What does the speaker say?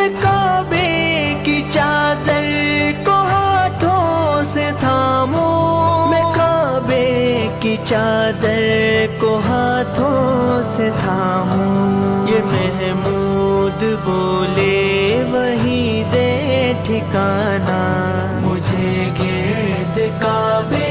मैं काबे की चादर को हाथों से थामूं, मैं काबे की चादर को हाथों से थामूं। ये महमूद बोले वही दे ठिकाना, मुझे गिर्द काबे